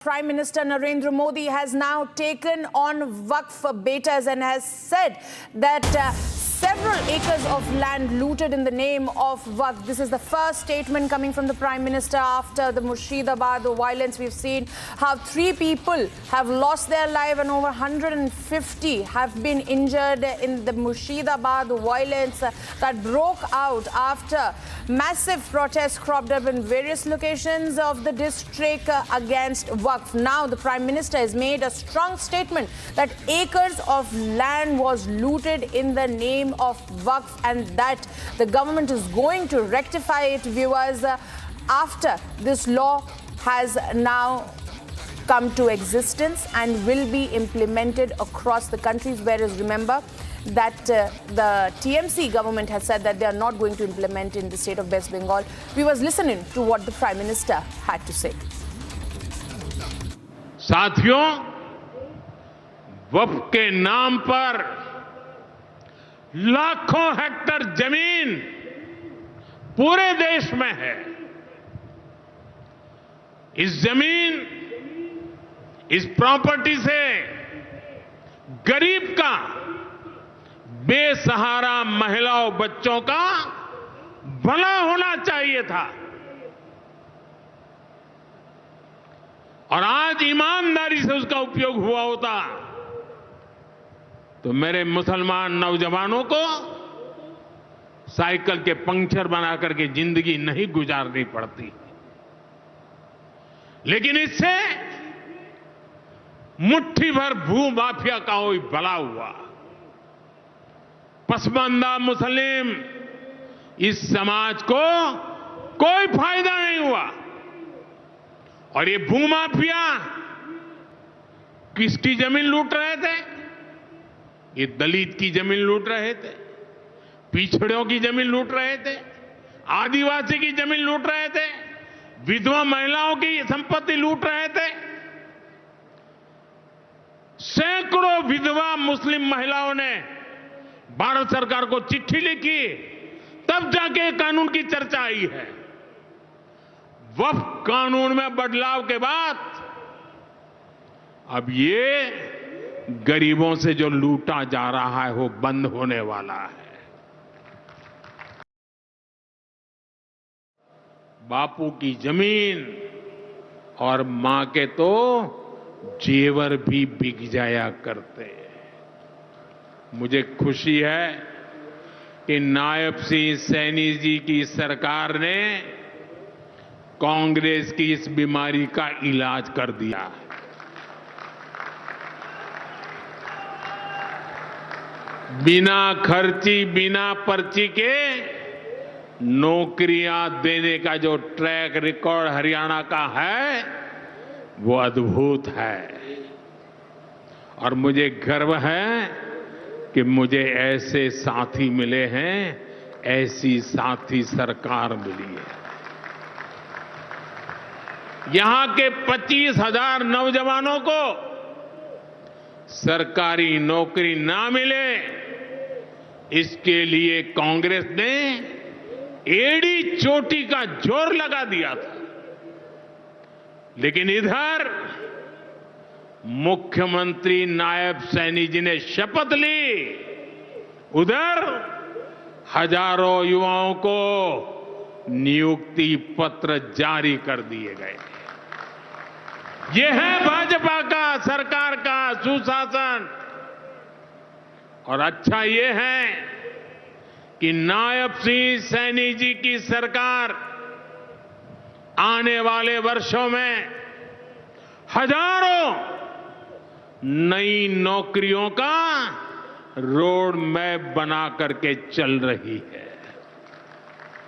Prime Minister Narendra Modi has now taken on Waqf betas and has said that several acres of land looted in the name of Waqf. This is the first statement coming from the Prime Minister after the Murshidabad violence. We've seen how 3 people have lost their life and over 150 have been injured in the Murshidabad violence that broke out after massive protests cropped up in various locations of the district against Waqf. Now the Prime Minister has made a strong statement that acres of land was looted in the name of Waqf and that the government is going to rectify it, viewers, after this law has now come to existence and will be implemented across the countries. Whereas remember that the TMC government has said that they are not going to implement in the state of West Bengal. We was listening to what the Prime Minister had to say. साथियों, वक्फ के नाम पर लाखों Hector जमीन पूरे देश में है। इस जमीन, इस प्रॉपर्टी से गरीब का, बेसहारा महिलाओं बच्चों का भला होना चाहिए था और आज ईमानदारी से उसका उपयोग हुआ होता तो मेरे मुसलमान नौजवानों को साइकिल के पंक्चर बना करके जिंदगी नहीं गुजारनी पड़ती। लेकिन इससे मुट्ठी भर भू माफिया का कोई भला हुआ। पसमानदा मुस्लिम इस समाज को कोई फायदा नहीं हुआ और ये भूमाफिया किसकी जमीन लूट रहे थे? ये दलित की जमीन लूट रहे थे, पिछड़ों की जमीन लूट रहे थे, आदिवासी की जमीन लूट रहे थे, विधवा महिलाओं की संपत्ति लूट रहे थे। सैकड़ों विधवा मुस्लिम महिलाओं ने भारत सरकार को चिट्ठी लिखी, तब जाके कानून की चर्चा आई है। वक्फ कानून में बदलाव के बाद अब ये गरीबों से जो लूटा जा रहा है वो बंद होने वाला है। बापू की जमीन और मां के तो जेवर भी बिक जाया करते। मुझे खुशी है कि नायब सिंह सैनी जी की सरकार ने कांग्रेस की इस बीमारी का इलाज कर दिया है। बिना खर्ची, बिना पर्ची के नौकरियां देने का जो ट्रैक रिकॉर्ड हरियाणा का है वो अद्भुत है और मुझे गर्व है कि मुझे ऐसे साथी मिले हैं, ऐसी साथी सरकार मिली है। यहां के 25,000 नौजवानों को सरकारी नौकरी ना मिले, इसके लिए कांग्रेस ने एड़ी चोटी का जोर लगा दिया था। लेकिन इधर मुख्यमंत्री नायब सैनी जी ने शपथ ली, उधर हजारों युवाओं को नियुक्ति पत्र जारी कर दिए गए। यह है भाजपा का, सरकार का सुशासन। और अच्छा ये है कि नायब सिंह सैनी जी की सरकार आने वाले वर्षों में हजारों नई नौकरियों का रोड मैप बना करके चल रही है।